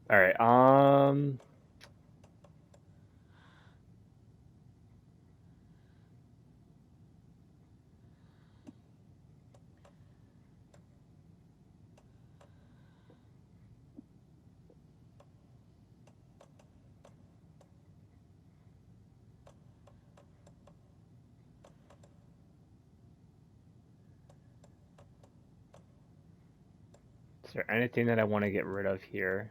All right. Is there anything that I want to get rid of here?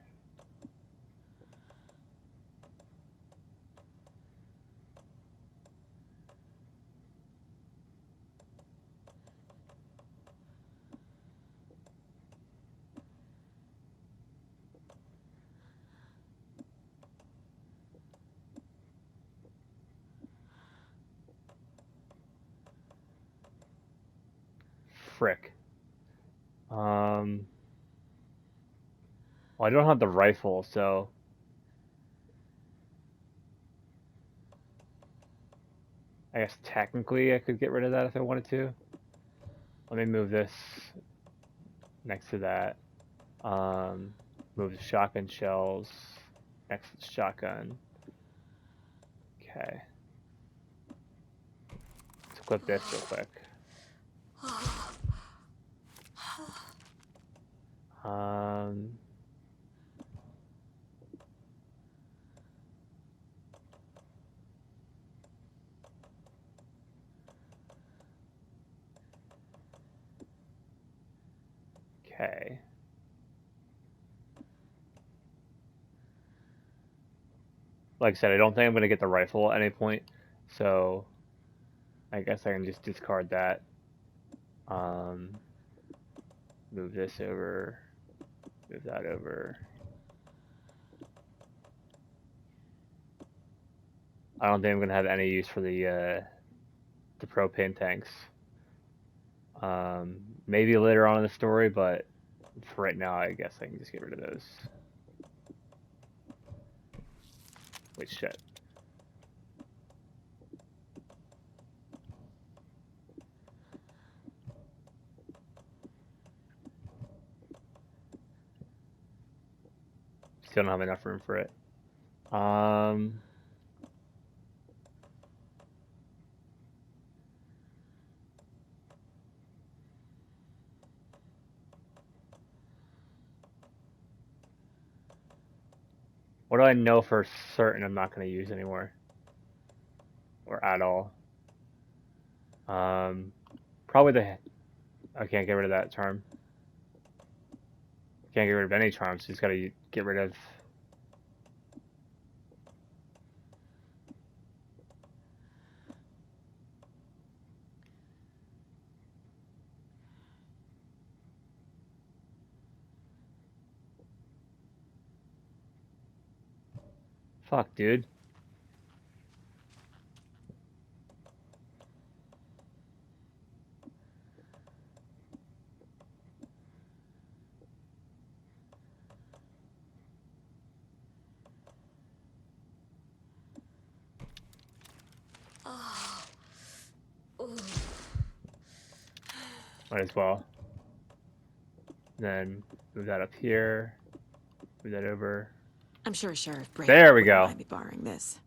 Frick. Well, I don't have the rifle, so I guess technically I could get rid of that if I wanted to. Let me move this next to that. Um, Move the shotgun shells next to the shotgun. Okay. Let's clip this real quick. Um, okay. Like I said, I don't think I'm going to get the rifle at any point, so I guess I can just discard that. Um, Move this over, move that over. I don't think I'm going to have any use for the propane tanks. Maybe later on in the story, but for right now, I guess I can just get rid of those. Wait, shit. Still don't have enough room for it. Um, what do I know for certain I'm not going to use anymore? Or at all? Um, Probably the... I can't get rid of that charm. Can't get rid of any charms, just gotta get rid of... Fuck, dude. Might as well. Then move that up here. Move that over. I'm sure Sheriff Brake There we wouldn't go. mind me borrowing this.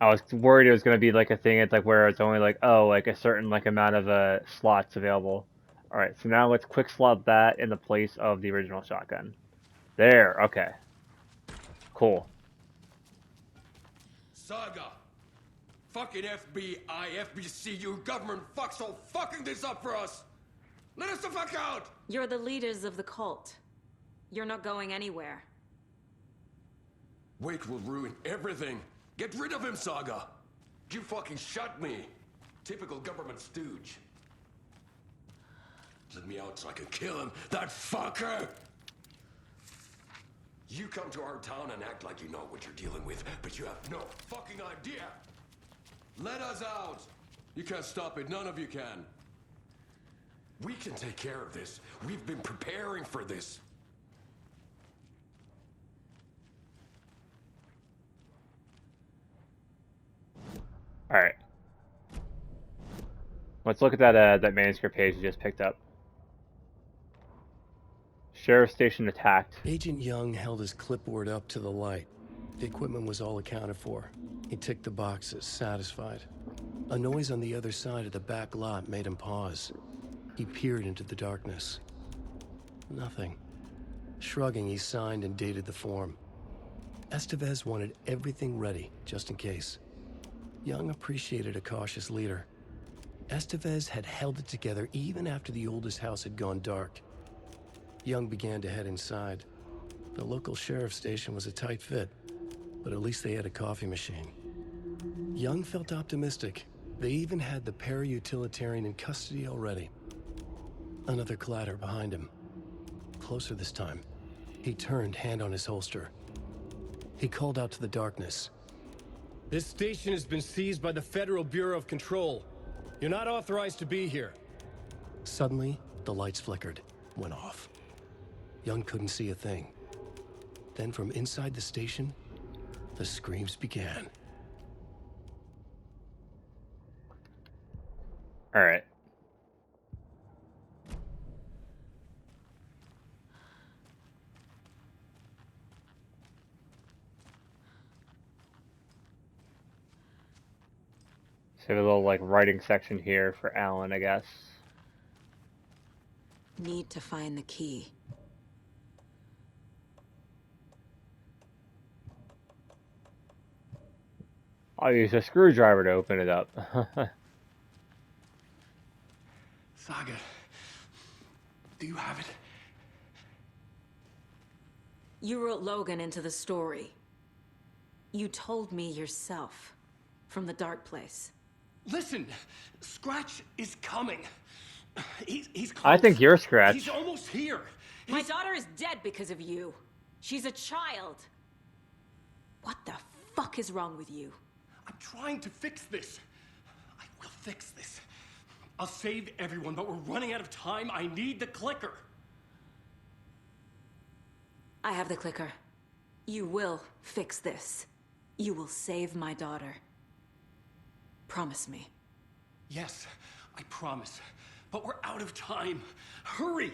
I was worried it was gonna be like a thing. It's like where it's only like, oh, like a certain like amount of slots available. All right, so now let's quick slot that in the place of the original shotgun. There. Okay. Cool. Saga! Fucking FBI, FBC, you government fucks all fucking this up for us! Let us the fuck out! You're the leaders of the cult. You're not going anywhere. Wake will ruin everything. Get rid of him, Saga! You fucking shot me! Typical government stooge. Let me out so I can kill him, that fucker! You come to our town and act like you know what you're dealing with, but you have no fucking idea! Let us out! You can't stop it, none of you can. We can take care of this. We've been preparing for this. All right. Let's look at that manuscript page we just picked up. Sheriff station attacked. Agent Young held his clipboard up to the light. The equipment was all accounted for. He ticked the boxes, satisfied. A noise on the other side of the back lot made him pause. He peered into the darkness. Nothing. Shrugging, he signed and dated the form. Estevez wanted everything ready, just in case. Young appreciated a cautious leader. Estevez had held it together even after the oldest house had gone dark. Young began to head inside. The local sheriff's station was a tight fit, but at least they had a coffee machine. Young felt optimistic. They even had the para-utilitarian in custody already. Another clatter behind him. Closer this time. He turned, hand on his holster. He called out to the darkness. This station has been seized by the Federal Bureau of Control. You're not authorized to be here. Suddenly, the lights flickered, went off. Young couldn't see a thing. Then from inside the station, the screams began. All right. So we have a little like writing section here for Alan, I guess. Need to find the key. I'll use a screwdriver to open it up. Saga, do you have it? You wrote Logan into the story. You told me yourself. From the dark place. Listen, Scratch is coming. He's close. I think you're Scratch. He's almost here. My daughter is dead because of you. She's a child. What the fuck is wrong with you? I'm trying to fix this. I will fix this. I'll save everyone, but we're running out of time. I need the clicker. I have the clicker. You will fix this. You will save my daughter. Promise me. Yes, I promise. But we're out of time. Hurry!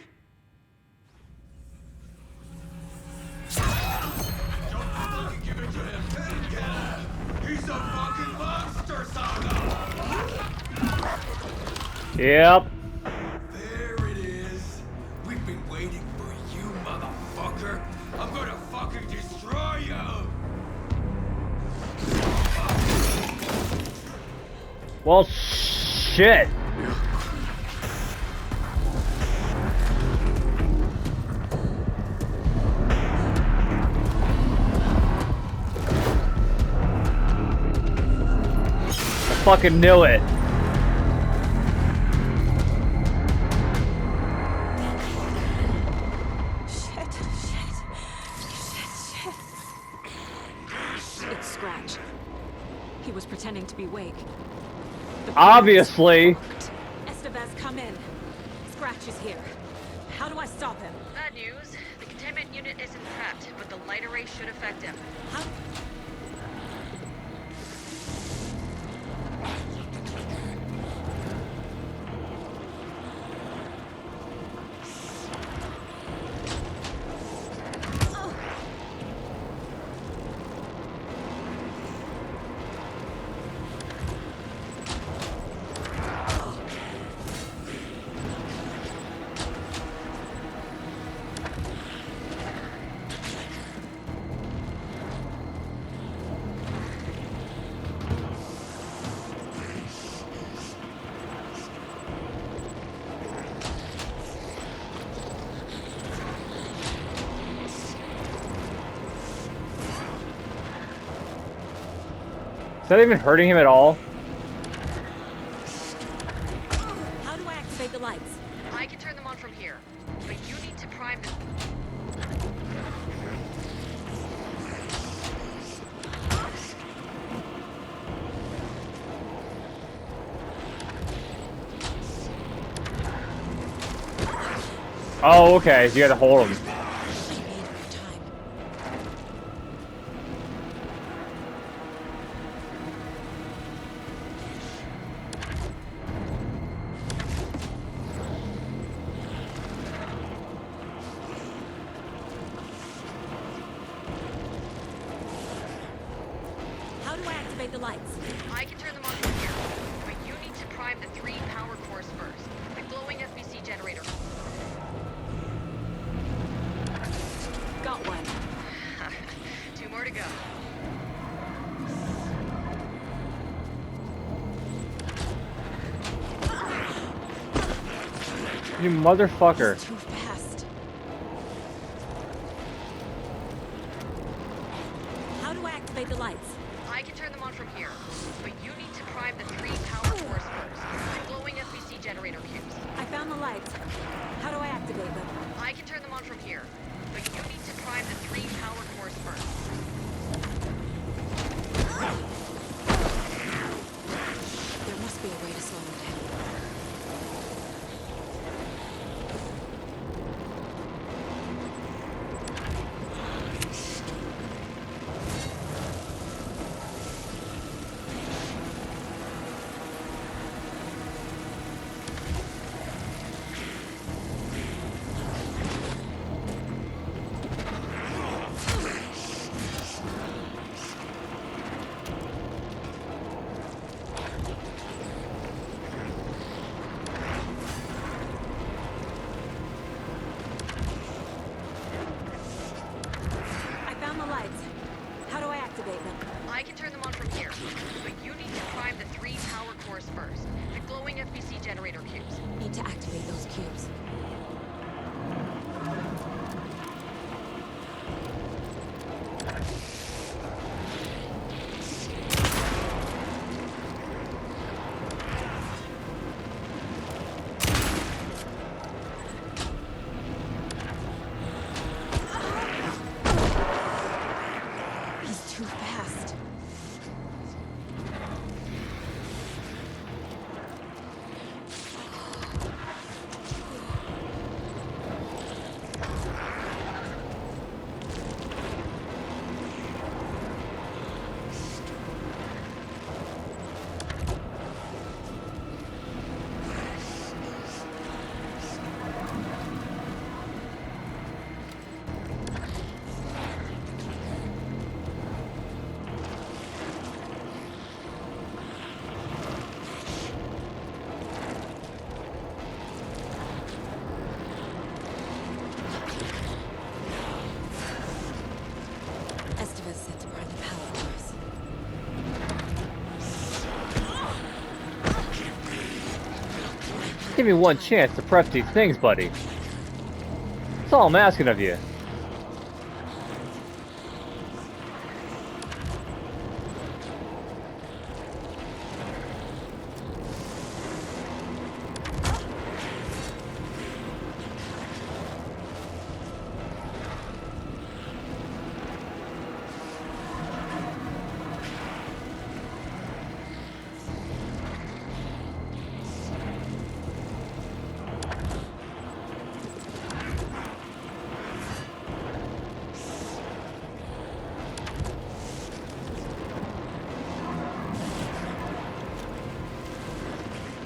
Don't fucking give it to him! Get him! He's a fucking monster, Saga! Yep. There it is. We've been waiting for you, motherfucker. I'm gonna fucking destroy you! Well, shit. I fucking knew it. It's Scratch. He was pretending to be Wake. Obviously. Estevez, come in. Scratch is here. How do I stop him? Bad news. The containment unit isn't trapped, but the light array should affect him. How? Is that even hurting him at all? How do I activate the lights? I can turn them on from here, but you need to prime them. Oh, okay. So you gotta hold him. lights. I can turn them on from here, but you need to prime the 3 power cores first. The glowing FBC generator. Got one. 2 more to go. You motherfucker. Too fast. How do I activate the lights? I can turn them on from here, but you need to prime the 3 power cores first. The glowing FBC generator cubes. I found the lights. How do I activate them? I can turn them on from here, but you need to prime the 3 power cores first. There must be a way to slow them down. I found the lights. How do I activate them? I can turn them on from here, but you need to prime the 3 power cores first. The glowing FBC generator cubes. Need to activate those cubes. He's too fast. Estevez said to prime the power cores. Give me one chance to prep these things, buddy. That's all I'm asking of you.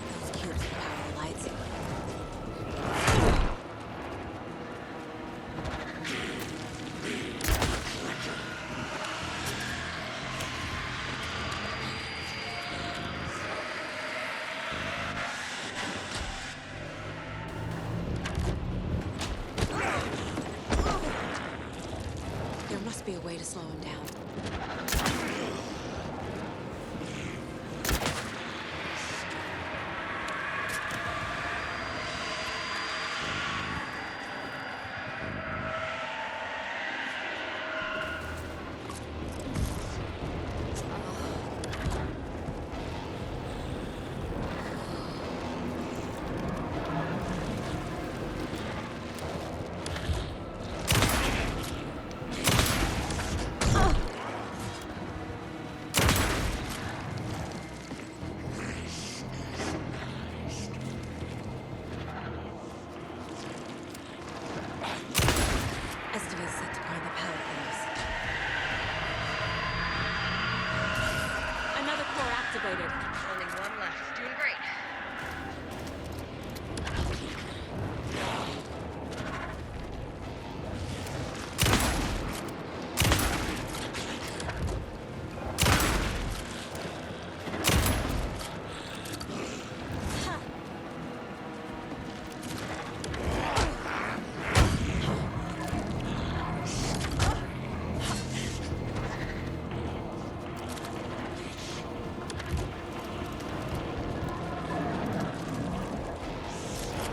Those cubes will power the lights. There must be a way to slow him down.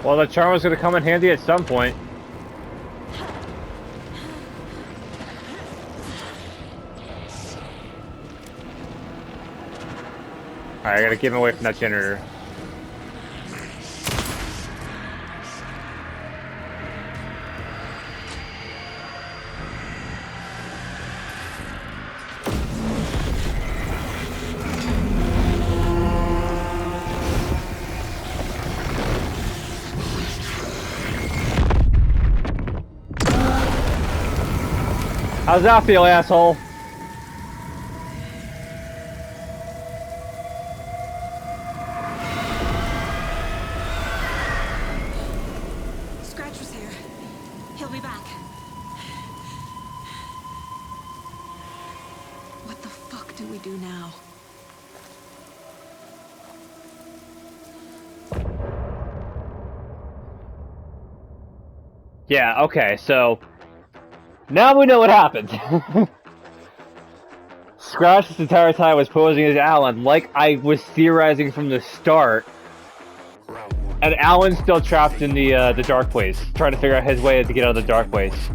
Well, the charm was gonna come in handy at some point. Alright, I gotta keep him away from that generator. How's that feel, asshole? Scratch was here. He'll be back. What the fuck do we do now? Yeah, okay, so now we know what happened. Scratch this entire time was posing as Alan, like I was theorizing from the start. And Alan's still trapped in the dark place, trying to figure out his way to get out of the dark place.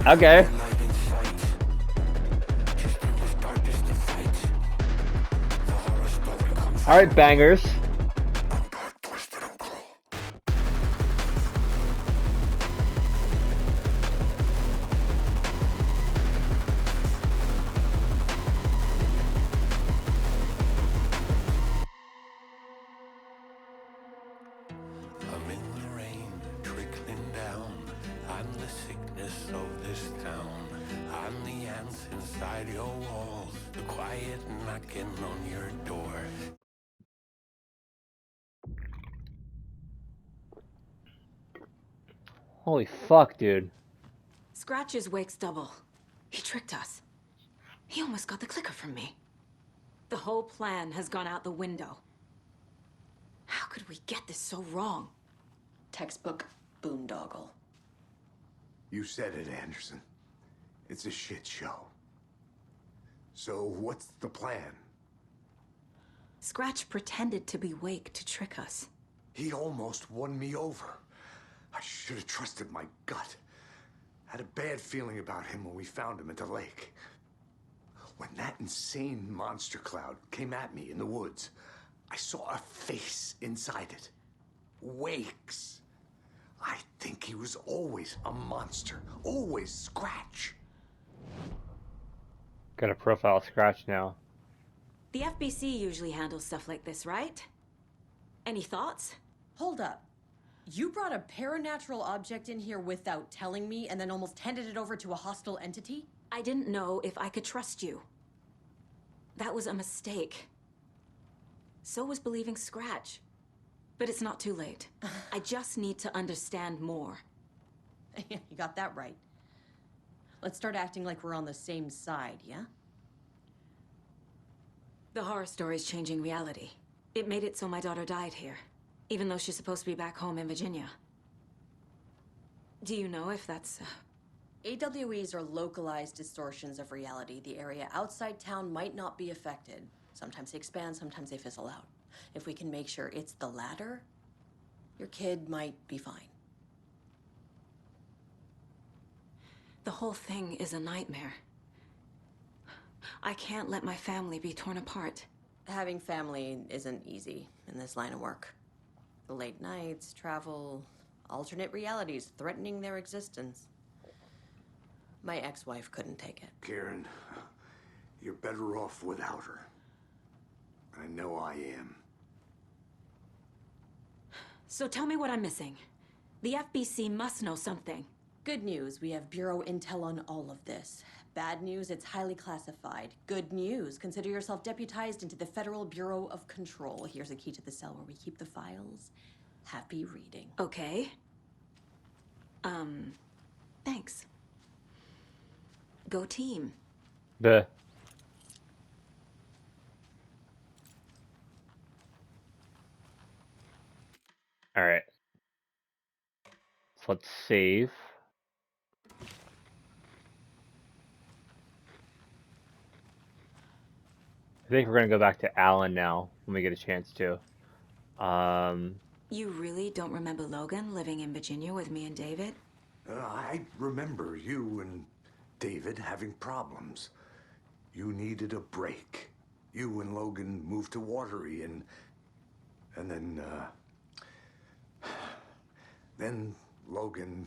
Okay. Alright, bangers. I'm in the rain, trickling down. I'm the sickness of this town. I'm the ants inside your walls, the quiet knocking on your door. Holy fuck, dude. Scratch's wake's double. He tricked us. He almost got the clicker from me. The whole plan has gone out the window. How could we get this so wrong? Textbook boondoggle. You said it, Anderson. It's a shit show. So what's the plan? Scratch pretended to be Wake to trick us. He almost won me over. I should have trusted my gut. Had a bad feeling about him when we found him at the lake. When that insane monster cloud came at me in the woods, I saw a face inside it. Wake's. I think he was always a monster. Always Scratch. Got a profile Scratch now. The FBC usually handles stuff like this, right? Any thoughts? Hold up. You brought a paranatural object in here without telling me and then almost handed it over to a hostile entity? I didn't know if I could trust you. That was a mistake. So was believing Scratch. But it's not too late. I just need to understand more. You got that right. Let's start acting like we're on the same side, yeah? The horror story's changing reality. It made it so my daughter died here, even though she's supposed to be back home in Virginia. Do you know if that's... AWEs are localized distortions of reality. The area outside town might not be affected. Sometimes they expand, sometimes they fizzle out. If we can make sure it's the latter, your kid might be fine. The whole thing is a nightmare. I can't let my family be torn apart. Having family isn't easy in this line of work. The late nights, travel, alternate realities threatening their existence. My ex-wife couldn't take it. Karen, you're better off without her. I know I am. So tell me what I'm missing. The FBC must know something. Good news, we have Bureau intel on all of this. Bad news, it's highly classified. Good news, consider yourself deputized into the Federal Bureau of Control. Here's a key to the cell where we keep the files. Happy reading. Okay. Thanks. Go team. The Alright. So let's save. I think we're gonna go back to Alan now when we get a chance to. You really don't remember Logan living in Virginia with me and David? I remember you and David having problems. You needed a break. You and Logan moved to Watery and then Logan,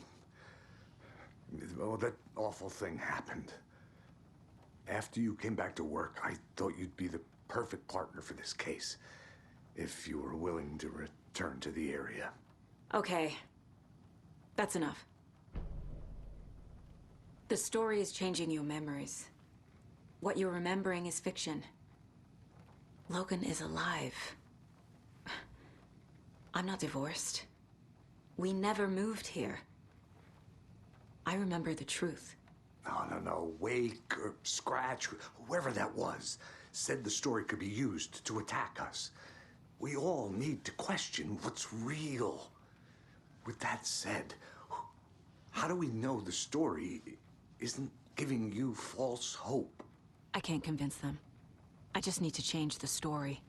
well, that awful thing happened. After you came back to work, I thought you'd be the perfect partner for this case, if you were willing to return to the area. Okay. That's enough. The story is changing your memories. What you're remembering is fiction. Logan is alive. I'm not divorced. We never moved here. I remember the truth. No. Wake or Scratch, whoever that was, said the story could be used to attack us. We all need to question what's real. With that said, how do we know the story isn't giving you false hope? I can't convince them. I just need to change the story.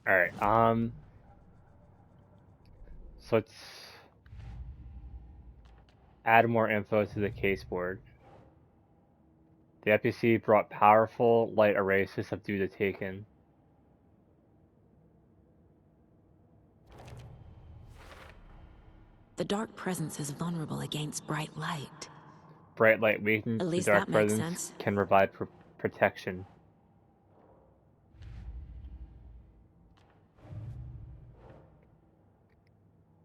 Alright, so let's add more info to the case board. The FBC brought powerful light arrays to subdue the Taken. The dark presence is vulnerable against bright light. Bright light weakens At the least dark that makes presence sense. can provide protection.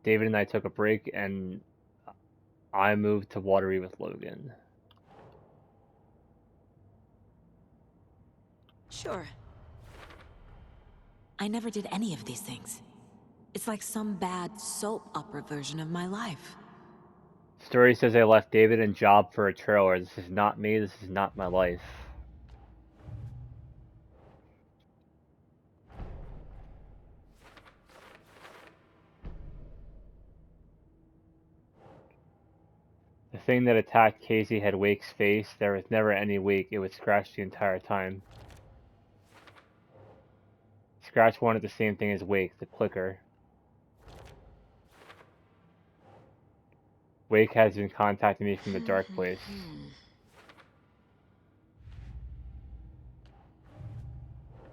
David and I took a break and I moved to Watery with Logan. Sure. I never did any of these things. It's like some bad soap opera version of my life. Story says I left David and job for a trailer. This is not me, this is not my life. The thing that attacked Casey had Wake's face. There was never any Wake, it was Scratch the entire time. Scratch wanted the same thing as Wake, the clicker. Wake has been contacting me from the dark place.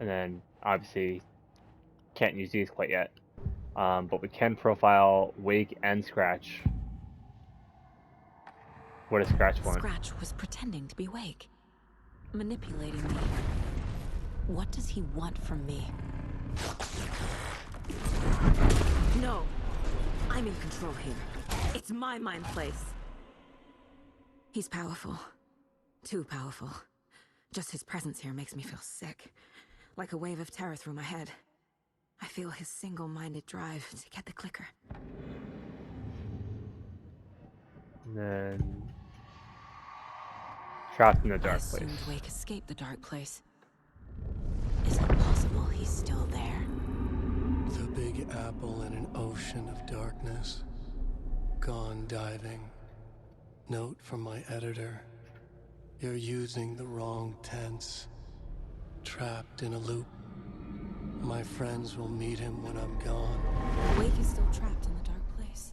And then, obviously, can't use these quite yet. But we can profile Wake and Scratch. What does Scratch want? Scratch was pretending to be Wake. Manipulating me. What does he want from me? No! I'm in control here. It's my mind place. He's powerful. Too powerful. Just his presence here makes me feel sick. Like a wave of terror through my head. I feel his single-minded drive to get the clicker. And then... trapped in the dark place. I assumed Wake escaped the dark place. Is it possible he's still there? The Big Apple in an ocean of darkness. Gone diving. Note from my editor. You're using the wrong tense. Trapped in a loop. My friends will meet him when I'm gone. Wake is still trapped in the dark place.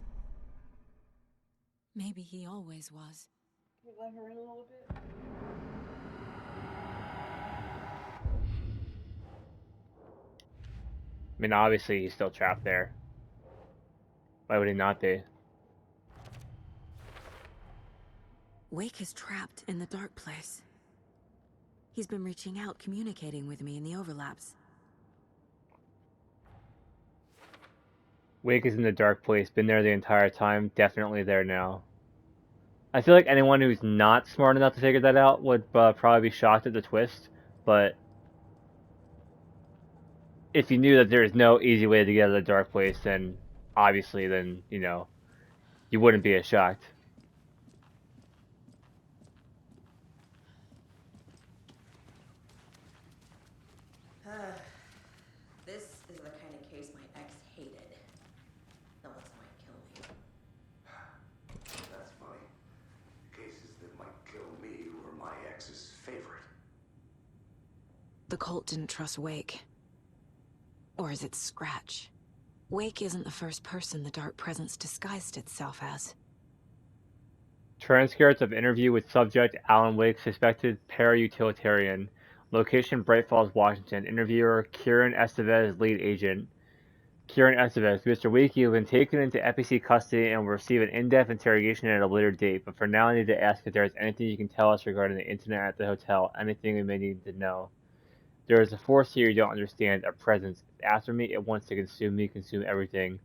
Maybe he always was. Can you let her in a little bit? I mean, obviously he's still trapped there. Why would he not be? Wake is trapped in the dark place. He's been reaching out, communicating with me in the overlaps. Wake is in the dark place, been there the entire time, definitely there now. I feel like anyone who's not smart enough to figure that out would probably be shocked at the twist, but if you knew that there is no easy way to get out of the dark place, then obviously, then, you know, you wouldn't be as shocked. This is the kind of case my ex hated. The ones that might kill me. That's funny. Cases that might X's favorite. The cult didn't trust Wake. Or is it Scratch? Wake isn't the first person the Dark Presence disguised itself as. Transcripts of interview with subject Alan Wake, suspected para-utilitarian. Location Bright Falls, Washington. Interviewer Kieran Estevez, lead agent. Kieran Estevez, Mr. Wake, you have been taken into FEC custody and will receive an in-depth interrogation at a later date, but for now I need to ask if there is anything you can tell us regarding the internet at the hotel, anything we may need to know. There is a force here you don't understand, a presence. It's after me, it wants to consume me, consume everything.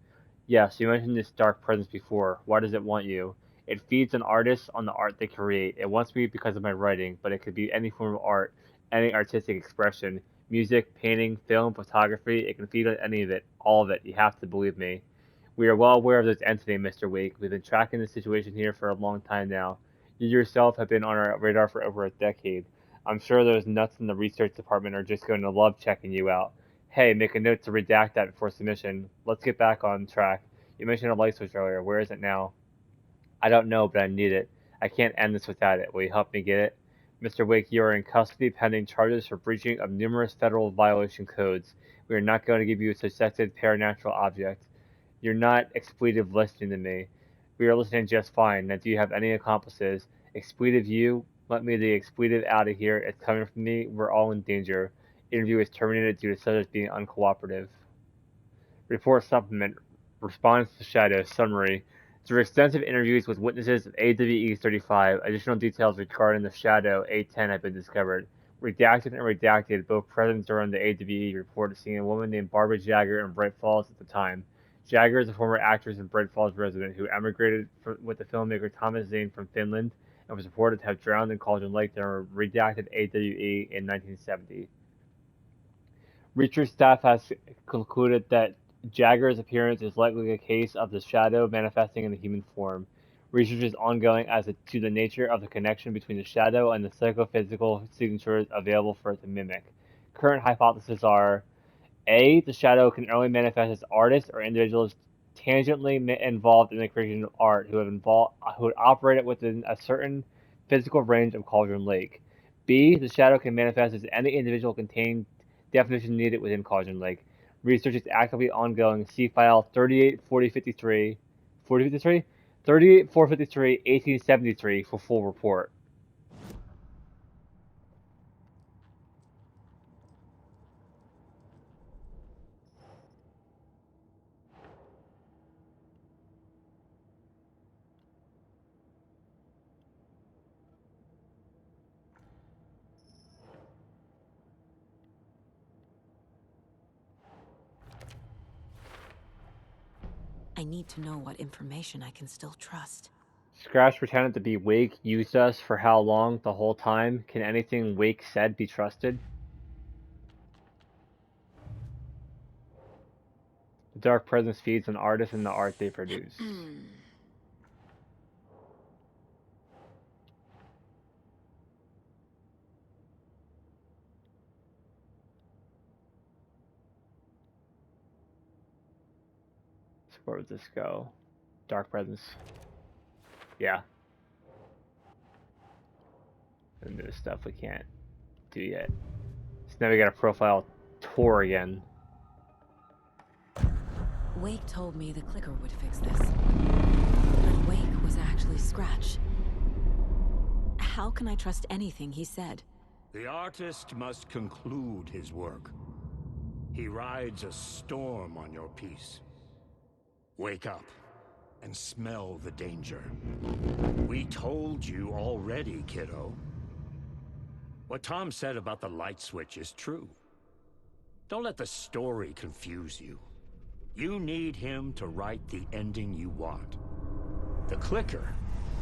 Yes, you mentioned this dark presence before. Why does it want you? It feeds on artists, on the art they create. It wants me because of my writing, but it could be any form of art, any artistic expression. Music, painting, film, photography, it can feed on any of it, all of it, you have to believe me. We are well aware of this entity, Mr. Wake. We've been tracking the situation here for a long time now. You yourself have been on our radar for over a decade. I'm sure those nuts in the research department are just going to love checking you out. Hey, make a note to redact that before submission. Let's get back on track. You mentioned a light switch earlier. Where is it now? I don't know, but I need it. I can't end this without it. Will you help me get it? Mr. Wake, you are in custody pending charges for breaching of numerous federal violation codes. We are not going to give you a suspected paranatural object. You're not expletive listening to me. We are listening just fine. Now, do you have any accomplices? Expletive you? Let me the expletive out of here. It's coming from me. We're all in danger. Interview is terminated due to subject being uncooperative. Report supplement. Response to Shadow. Summary. Through extensive interviews with witnesses of AWE-35, additional details regarding the Shadow A-10 have been discovered. Redacted and redacted, both present during the AWE report seeing a woman named Barbara Jagger in Bright Falls at the time. Jagger is a former actress and Bright Falls resident who emigrated with the filmmaker Thomas Zane from Finland and was reported to have drowned in Cauldron Lake during redacted AWE in 1970. Research staff has concluded that Jagger's appearance is likely a case of the Shadow manifesting in the human form. Research is ongoing as to the nature of the connection between the Shadow and the psychophysical signatures available for it to mimic. Current hypotheses are: A. The Shadow can only manifest as artists or individuals tangentially involved in the creation of art who have operated within a certain physical range of Cauldron Lake. B. The Shadow can manifest as any individual containing definition needed within Cauldron Lake. Research is actively ongoing. See file 38-4053, 4053? 38-453, 1873 for full report. I need to know what information I can still trust. Scratch pretended to be Wake, used us for how long? The whole time? Can anything Wake said be trusted? The Dark Presence feeds on artists and the art they produce. So where would this go? Dark Presence. Yeah. And there's stuff we can't do yet. So now we got a profile tour again. Wake told me the clicker would fix this. But Wake was actually Scratch. How can I trust anything he said? The artist must conclude his work. He rides a storm on your piece. Wake up and smell the danger. We told you already, kiddo. What Tom said about the light switch is true. Don't let the story confuse you. You need him to write the ending you want. The clicker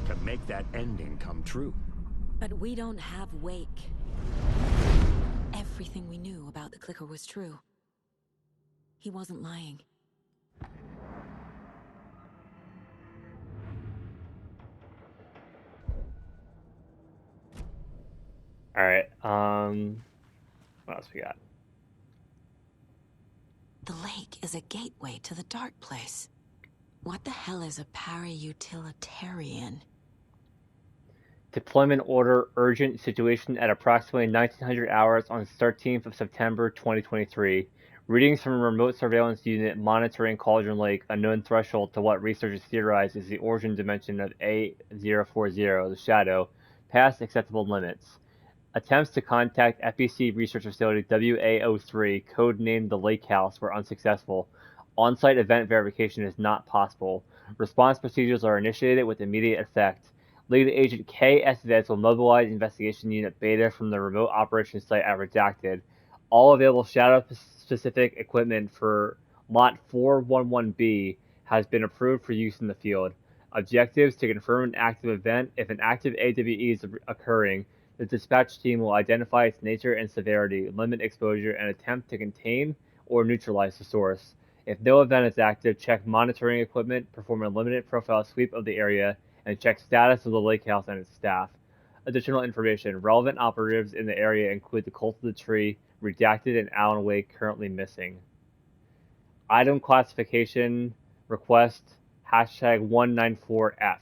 can make that ending come true. But we don't have Wake. Everything we knew about the clicker was true. He wasn't lying. Alright, what else we got? The lake is a gateway to the dark place. What the hell is a para-utilitarian? Deployment order urgent situation at approximately 1900 hours on 13th of September 2023. Readings from a remote surveillance unit monitoring Cauldron Lake, a known threshold to what researchers theorize is the origin dimension of A040, the Shadow, past acceptable limits. Attempts to contact FBC Research Facility WA03, codenamed the Lake House, were unsuccessful. On-site event verification is not possible. Response procedures are initiated with immediate effect. Lead Agent K.S. Vance will mobilize Investigation Unit Beta from the remote operations site at Redacted. All available Shadow-specific equipment for Lot 411B has been approved for use in the field. Objectives: to confirm an active event. If an active AWE is occurring, the dispatch team will identify its nature and severity, limit exposure, and attempt to contain or neutralize the source. If no event is active, check monitoring equipment, perform a limited profile sweep of the area, and check status of the lake house and its staff. Additional information. Relevant operatives in the area include the Cult of the Tree, Redacted, and Alan Wake, currently missing. Item classification request #194F.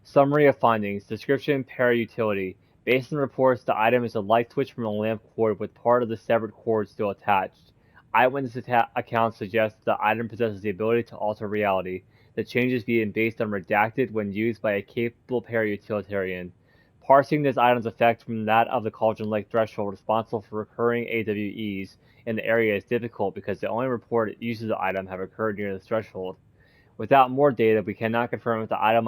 Summary of findings. Description: para-utility. Based on reports, the item is a light switch from a lamp cord with part of the severed cord still attached. Eyewitness accounts suggest the item possesses the ability to alter reality. The changes being based on Redacted when used by a capable para-utilitarian. Parsing this item's effect from that of the Cauldron Lake threshold responsible for recurring AWEs in the area is difficult because the only reported uses of the item have occurred near this threshold. Without more data, we cannot confirm if the item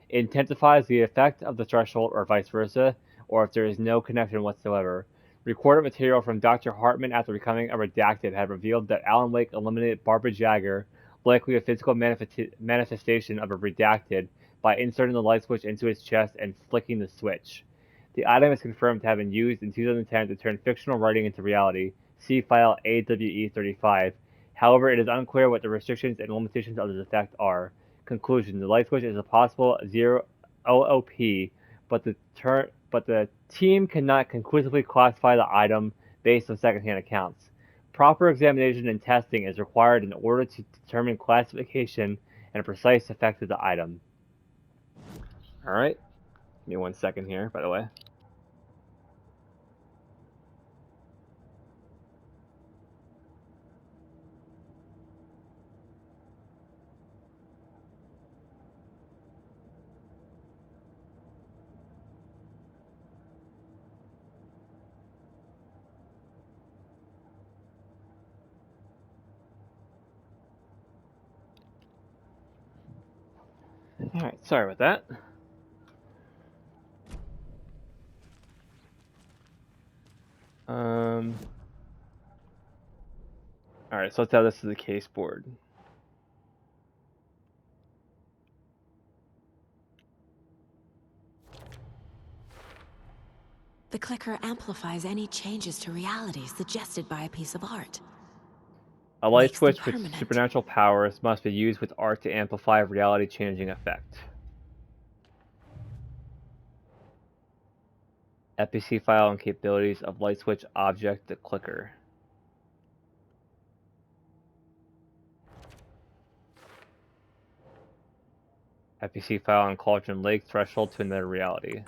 intensifies the effect of the threshold or vice versa, or if there is no connection whatsoever. Recorded material from Dr. Hartman after becoming a Redacted had revealed that Alan Wake eliminated Barbara Jagger, likely a physical manifestation of a Redacted, by inserting the light switch into his chest and flicking the switch. The item is confirmed to have been used in 2010 to turn fictional writing into reality. See file AWE35. However, it is unclear what the restrictions and limitations of this effect are. Conclusion: the light switch is a possible zero OOP, but the team cannot conclusively classify the item based on secondhand accounts. Proper examination and testing is required in order to determine classification and precise effect of the item. Alright. Give me 1 second here, by the way. Alright, sorry about that. Alright, so let's add this to the case board. The clicker amplifies any changes to reality suggested by a piece of art. A light Makes them switch with permanent. supernatural powers must be used with art to amplify a reality-changing effect. FBC file and capabilities of light switch object the clicker. FBC file on Cauldron Lake threshold to another reality.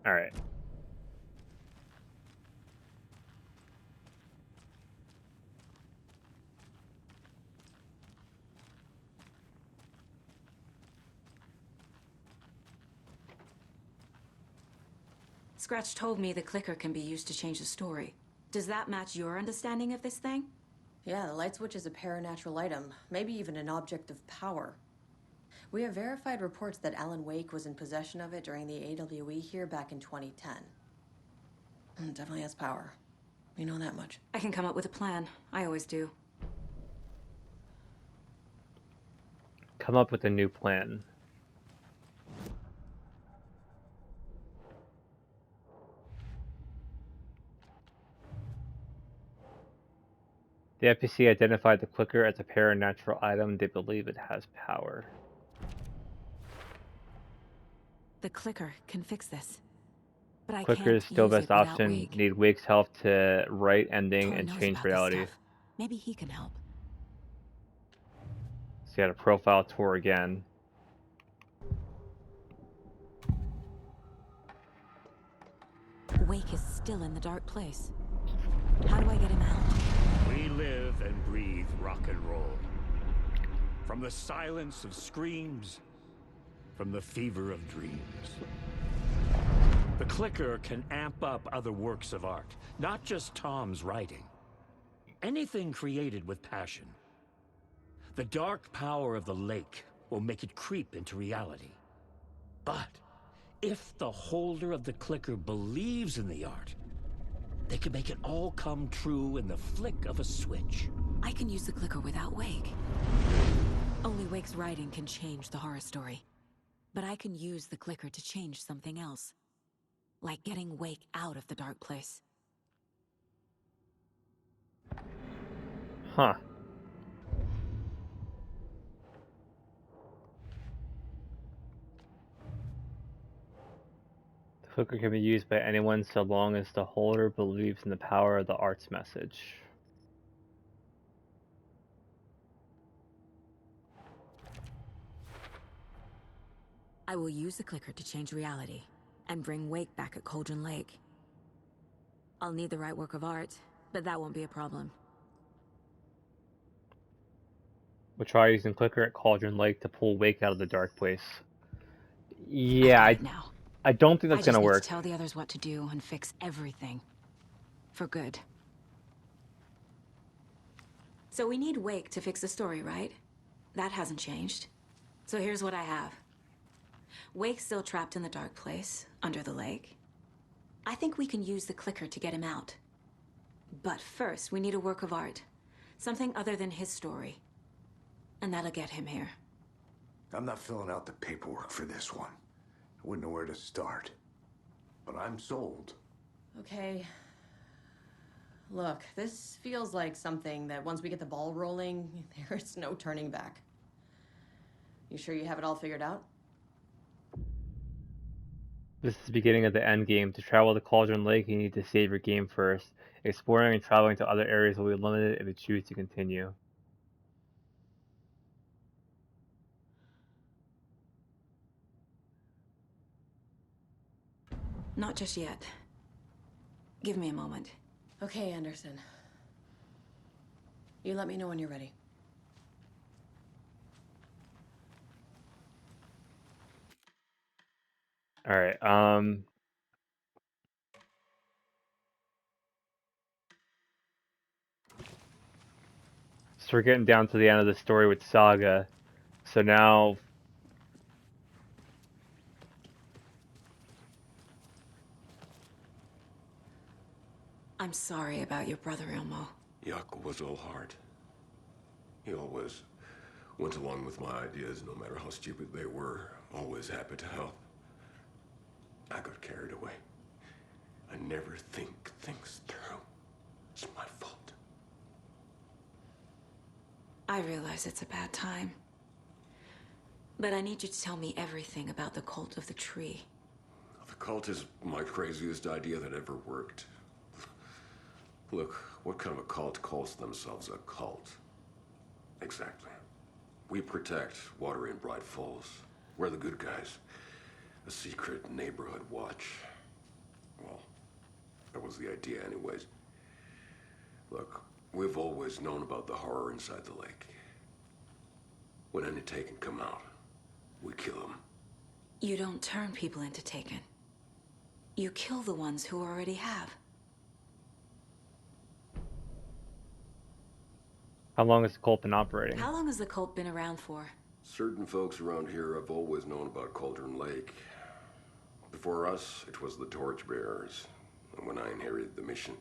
Alright. Scratch told me the clicker can be used to change the story. Does that match your understanding of this thing? Yeah, the light switch is a paranatural item, maybe even an object of power. We have verified reports that Alan Wake was in possession of it during the AWE here back in 2010. It definitely has power. We know that much. I can come up with a plan. I always do. Come up with a new plan. The NPC identified the clicker as a paranatural item. They believe it has power. The clicker can fix this. But I Clicker can't is still use best it without option. Wake. Need Wake's help to write ending Thor and knows change about this reality. stuff. Maybe he can help. So you got a profile tour again. Wake is still in the dark place. How do I get him out? We live and breathe rock and roll. From the silence of screams, from the fever of dreams. The clicker can amp up other works of art, not just Tom's writing. Anything created with passion. The dark power of the lake will make it creep into reality. But if the holder of the clicker believes in the art, they can make it all come true in the flick of a switch. I can use the clicker without Wake. Only Wake's writing can change the horror story. But I can use the clicker to change something else. Like getting Wake out of the dark place. Huh. The clicker can be used by anyone so long as the holder believes in the power of the art's message. I will use the clicker to change reality and bring Wake back at Cauldron Lake. I'll need the right work of art, but that won't be a problem. We'll try using clicker at Cauldron Lake to pull Wake out of the dark place. Yeah, I don't think that's gonna work. I just need to tell the others what to do and fix everything. For good. So we need Wake to fix the story, right? That hasn't changed. So here's what I have. Wake's still trapped in the dark place, under the lake. I think we can use the clicker to get him out. But first, we need a work of art. Something other than his story. And that'll get him here. I'm not filling out the paperwork for this one. I wouldn't know where to start. But I'm sold. Okay. Look, this feels like something that once we get the ball rolling, there's no turning back. You sure you have it all figured out? This is the beginning of the end game. To travel to Cauldron Lake, you need to save your game first. Exploring and traveling to other areas will be limited if you choose to continue. Not just yet. Give me a moment. Okay, Anderson. You let me know when you're ready. Alright, so we're getting down to the end of the story with Saga. So now... I'm sorry about your brother, Ilmo. Jakob was all heart. He always went along with my ideas, no matter how stupid they were. Always happy to help. I got carried away. I never think things through. It's my fault. I realize it's a bad time. But I need you to tell me everything about the Cult of the Tree. The cult is my craziest idea that ever worked. Look, what kind of a cult calls themselves a cult? Exactly. We protect Water in Bright Falls. We're the good guys. A secret neighborhood watch. Well, that was the idea anyways. Look, we've always known about the horror inside the lake. When any Taken come out, we kill them. You don't turn people into Taken. You kill the ones who already have. How long has the cult been operating? How long has the cult been around for? Certain folks around here have always known about Cauldron Lake. Before us, it was the Torchbearers. And when I inherited the mission,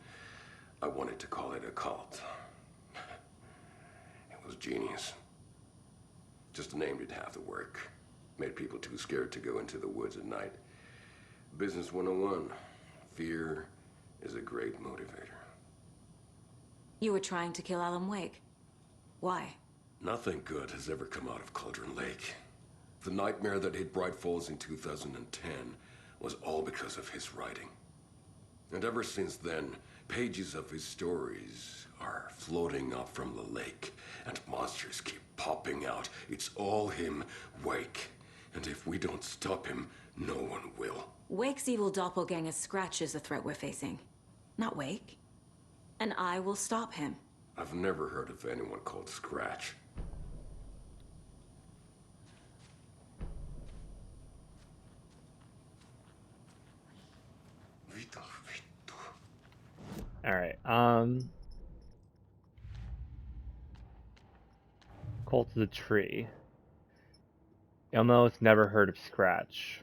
I wanted to call it a cult. It was genius. Just a name did half the work. Made people too scared to go into the woods at night. Business 101. Fear is a great motivator. You were trying to kill Alan Wake. Why? Nothing good has ever come out of Cauldron Lake. The nightmare that hit Bright Falls in 2010 was all because of his writing. And ever since then, pages of his stories are floating up from the lake, and monsters keep popping out. It's all him, Wake. And if we don't stop him, no one will. Wake's evil doppelganger Scratch is the threat we're facing, not Wake. And I will stop him. I've never heard of anyone called Scratch. Alright, Cult of the Tree. Elmo's never heard of Scratch.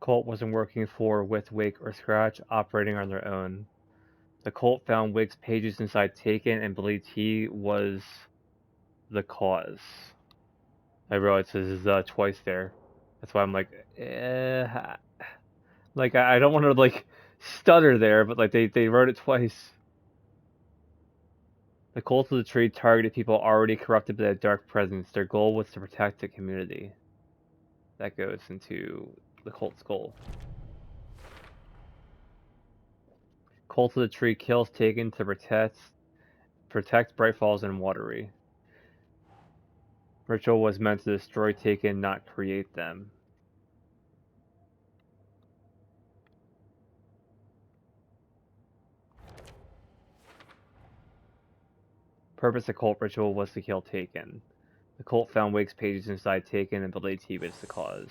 Cult wasn't working for, with Wake or Scratch, operating on their own. The cult found Wake's pages inside Taken and believed he was the cause. I realized this is twice there. That's why I'm like, like I don't want to like stutter there, but like they wrote it twice. The Cult of the Tree targeted people already corrupted by that dark presence. Their goal was to protect the community. That goes into the cult's goal. Cult of the Tree kills Taken to protect Bright Falls and Watery. Ritual was meant to destroy Taken, not create them. Purpose of cult ritual was to kill Taken. The cult found Wake's pages inside Taken and believed he was the cause.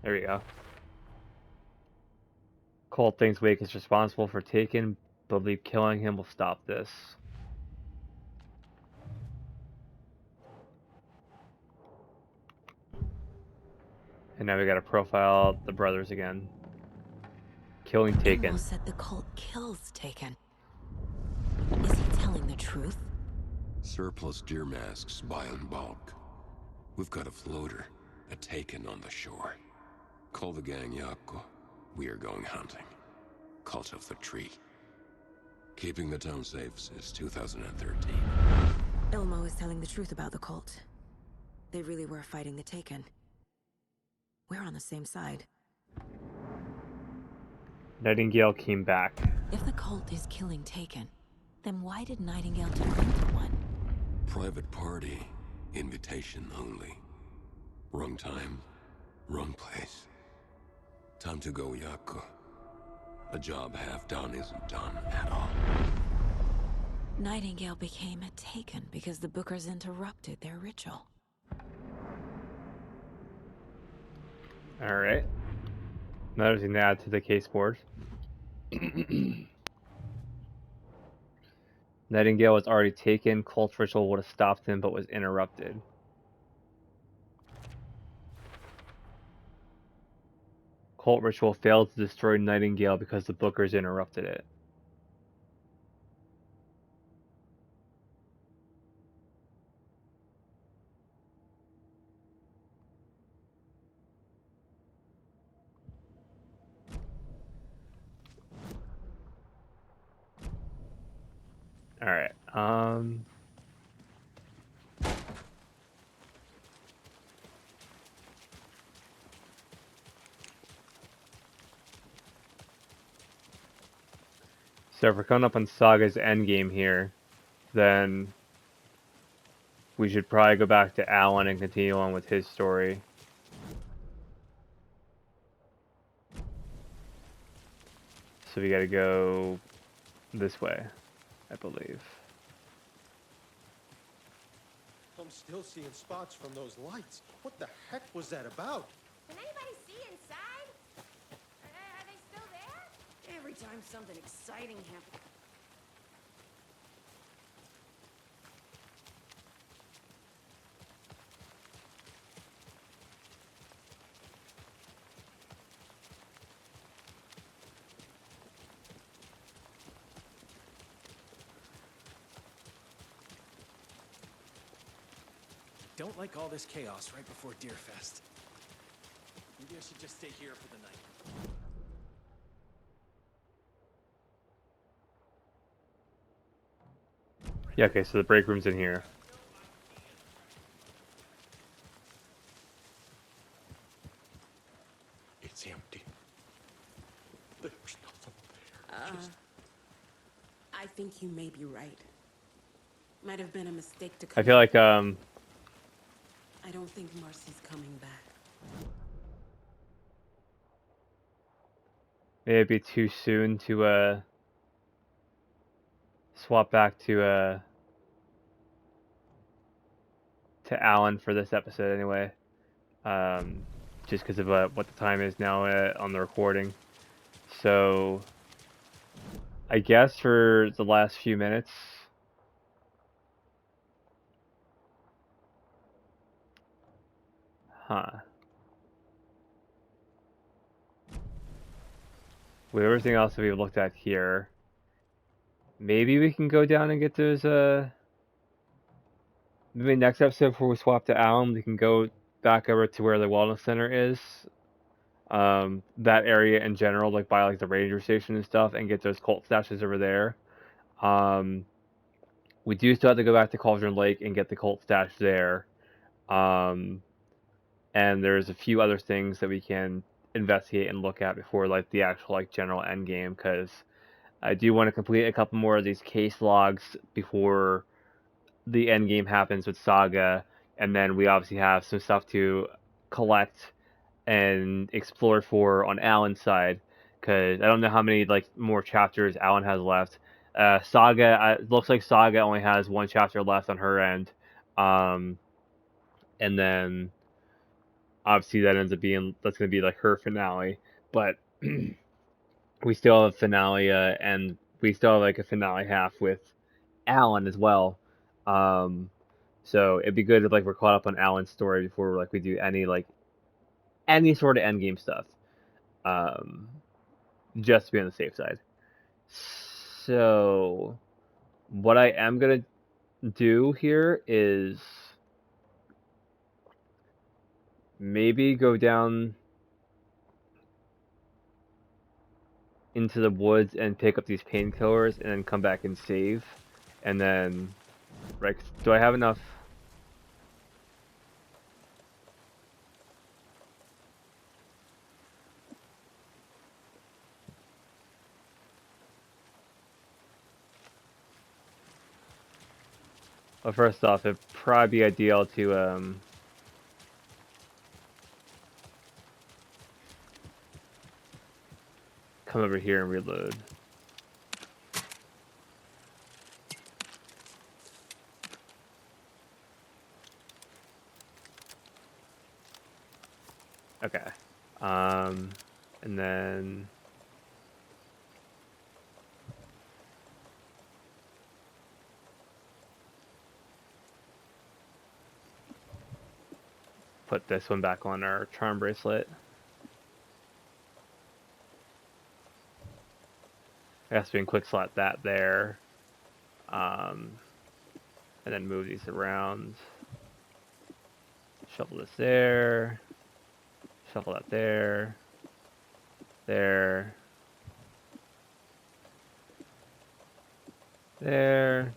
There we go. Cult thinks Wake is responsible for Taken, believe killing him will stop this. And now we gotta profile the brothers again. Killing Taken. Elmo said the cult kills Taken. Is he telling the truth? Surplus deer masks buy in bulk. We've got a floater, a Taken on the shore. Call the gang Yakko. We are going hunting. Cult of the Tree. Keeping the town safe since 2013. Elmo is telling the truth about the cult. They really were fighting the Taken. We're on the same side. Nightingale came back. If the cult is killing Taken, then why did Nightingale turn into one? Private party. Invitation only. Wrong time. Wrong place. Time to go, Yakko. A job half done isn't done at all. Nightingale became a Taken because the Bookers interrupted their ritual. Alright. Another thing to add to the case board. Nightingale was already taken. Cult ritual would have stopped him, but was interrupted. Cult ritual failed to destroy Nightingale because the Bookers interrupted it. Alright, so if we're coming up on Saga's endgame here, then we should probably go back to Alan and continue on with his story. So we gotta go this way, I believe. I'm still seeing spots from those lights. What the heck was that about? Can anybody see inside? Are they still there? Every time something exciting happens. don't like all this chaos right before Deerfest. Maybe I should just stay here for the night. Yeah, okay, so the break room's in here. It's empty. There's nothing there. I think you may be right. Might have been a mistake to I come. feel like, I don't think Marcy's coming back. maybe it'd be too soon to, swap back to Alan for this episode anyway. Just because of what the time is now on the recording. So, I guess for the last few minutes, with everything else that we've looked at here, maybe we can go down and get those, maybe next episode before we swap to Alan, we can go back over to where the wellness center is. That area in general, like by like the ranger station and stuff, and get those cult stashes over there. We do still have to go back to Cauldron Lake and get the cult stash there. And there's a few other things that we can investigate and look at before like the actual like general end game, because I do want to complete a couple more of these case logs before the end game happens with Saga, and then we obviously have some stuff to collect and explore for on Alan's side, because I don't know how many like more chapters Alan has left. Saga, it looks like Saga only has one chapter left on her end, and then obviously that ends up being, that's going to be like her finale, but we still have finale, and we still have like a finale half with Alan as well. So it'd be good if like we're caught up on Alan's story before like we do any sort of endgame stuff, just to be on the safe side. So what I am gonna do here is maybe go down into the woods and pick up these painkillers and then come back and save, and then, right, do I have enough? Well, first off, it'd probably be ideal to come over here and reload. Okay. And then put this one back on our charm bracelet. I guess we can quick slot that there. And then move these around. Shuffle this there. Shuffle that there. There. There.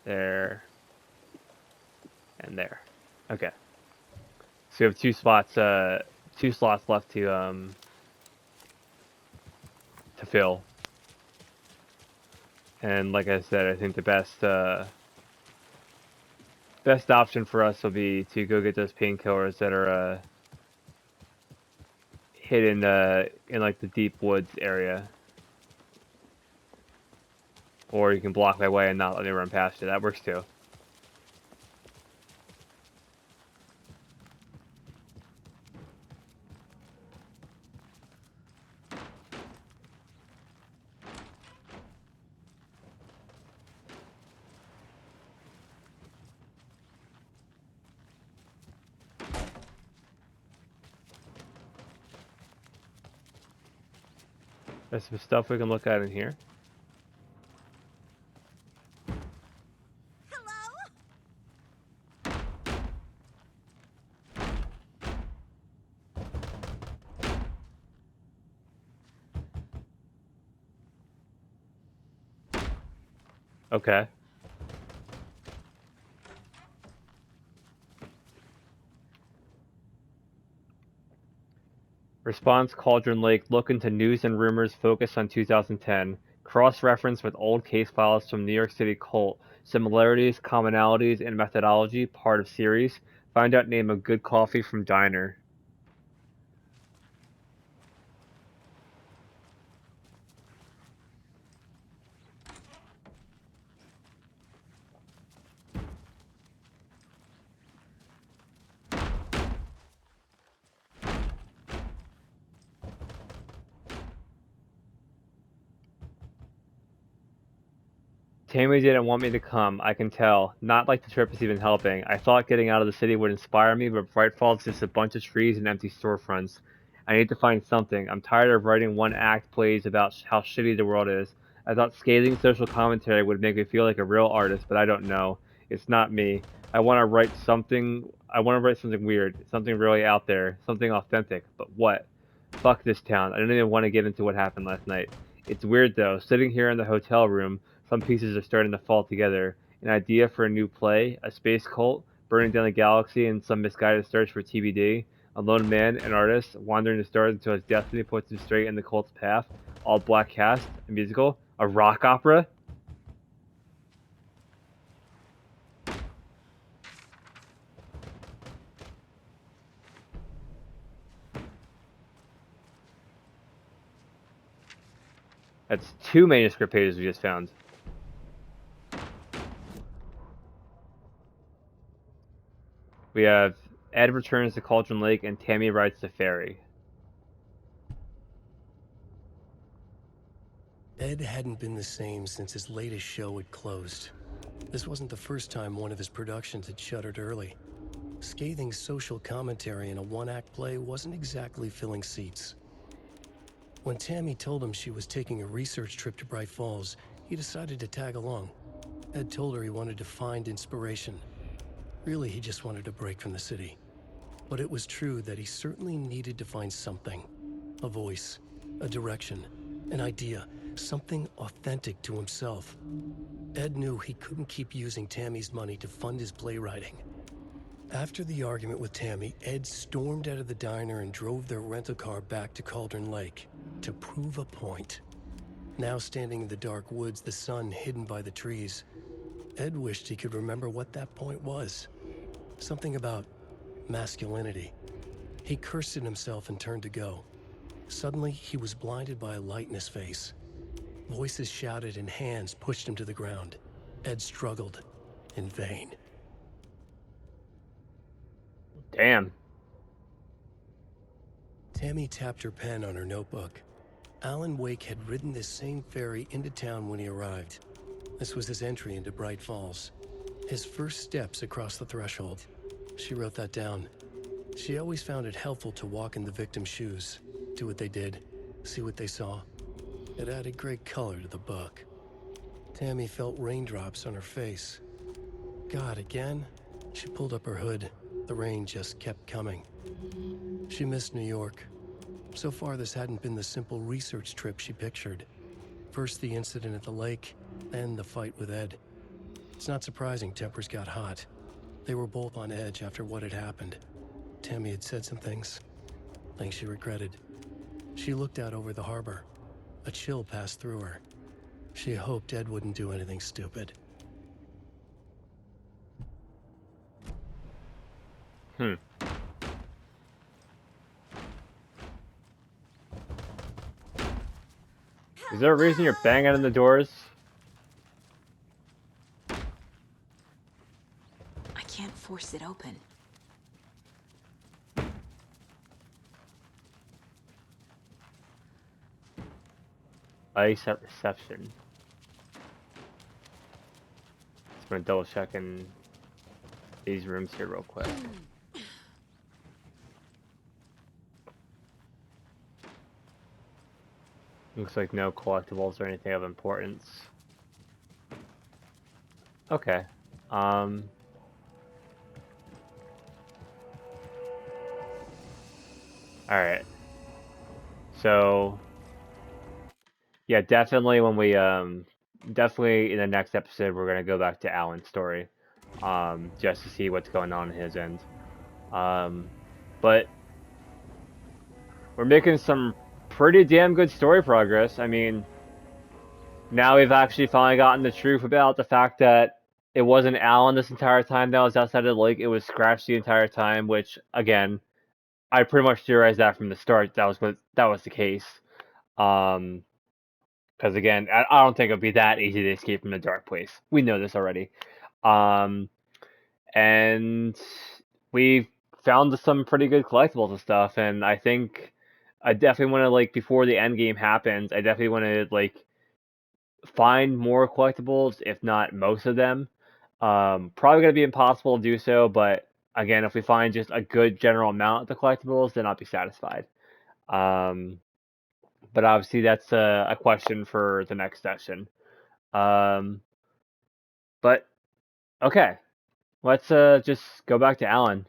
There. And there. Okay. So we have two slots left to fill. And like I said, I think the best option for us will be to go get those painkillers that are hidden in like the deep woods area. Or you can block my way and not let me run past you. That works too. There's some stuff we can look at in here. Hello? Okay. Response Cauldron Lake look into news and rumors focused on 2010. Cross-reference with old case files from New York City cult. Similarities, commonalities, and methodology, part of series. Find out name of good coffee from diner. Tammy didn't want me to come, I can tell. Not like the trip is even helping. I thought getting out of the city would inspire me, but Bright Falls is just a bunch of trees and empty storefronts. I need to find something. I'm tired of writing one-act plays about how shitty the world is. I thought scathing social commentary would make me feel like a real artist, but I don't know. It's not me. I want to write something weird, something really out there, something authentic. But what? Fuck this town. I don't even want to get into what happened last night. It's weird though, sitting here in the hotel room, some pieces are starting to fall together. An idea for a new play, a space cult, burning down the galaxy in some misguided search for TBD, a lone man, an artist, wandering the stars until his destiny puts him straight in the cult's path, all black cast, a musical, a rock opera? That's 2 manuscript pages we just found. We have Ed returns to Cauldron Lake and Tammy rides the ferry. Ed hadn't been the same since his latest show had closed. This wasn't the first time one of his productions had shuttered early. Scathing social commentary in a one-act play wasn't exactly filling seats. When Tammy told him she was taking a research trip to Bright Falls, he decided to tag along. Ed told her he wanted to find inspiration. Really, he just wanted a break from the city. But it was true that he certainly needed to find something. A voice, a direction, an idea, something authentic to himself. Ed knew he couldn't keep using Tammy's money to fund his playwriting. After the argument with Tammy, Ed stormed out of the diner and drove their rental car back to Cauldron Lake to prove a point. Now standing in the dark woods, the sun hidden by the trees, Ed wished he could remember what that point was. Something about masculinity. He cursed at himself and turned to go. Suddenly, he was blinded by a light in his face. Voices shouted and hands pushed him to the ground. Ed struggled, in vain. Damn. Tammy tapped her pen on her notebook. Alan Wake had ridden this same ferry into town when he arrived. This was his entry into Bright Falls. His first steps across the threshold. She wrote that down. She always found it helpful to walk in the victim's shoes, do what they did, see what they saw. It added great color to the book. Tammy felt raindrops on her face. God, again? She pulled up her hood. The rain just kept coming. She missed New York. So far, this hadn't been the simple research trip she pictured. First the incident at the lake, then the fight with Ed. It's not surprising tempers got hot. They were both on edge after what had happened. Tammy had said some things she regretted. She looked out over the harbor. A chill passed through her. She hoped Ed wouldn't do anything stupid. Is there a reason you're banging on the doors? I can't force it open. Ice at reception. Just gonna double check in these rooms here real quick. Looks like no collectibles or anything of importance. Okay. Alright. So yeah, definitely when we definitely in the next episode we're gonna go back to Alan's story, just to see what's going on his end. But we're making some pretty damn good story progress. I mean, now we've actually finally gotten the truth about the fact that it wasn't Alan this entire time that was outside of the lake. It was Scratch the entire time, which again, I pretty much theorized that from the start. That was the case. Because again, I don't think it'd be that easy to escape from the dark place. We know this already. And we found some pretty good collectibles and stuff. And I think I definitely want to, like, before the end game happens, I definitely want to, like, find more collectibles, if not most of them. Probably going to be impossible to do so, but again, if we find just a good general amount of the collectibles, then I'll be satisfied. But obviously that's a question for the next session. But okay, let's just go back to Alan.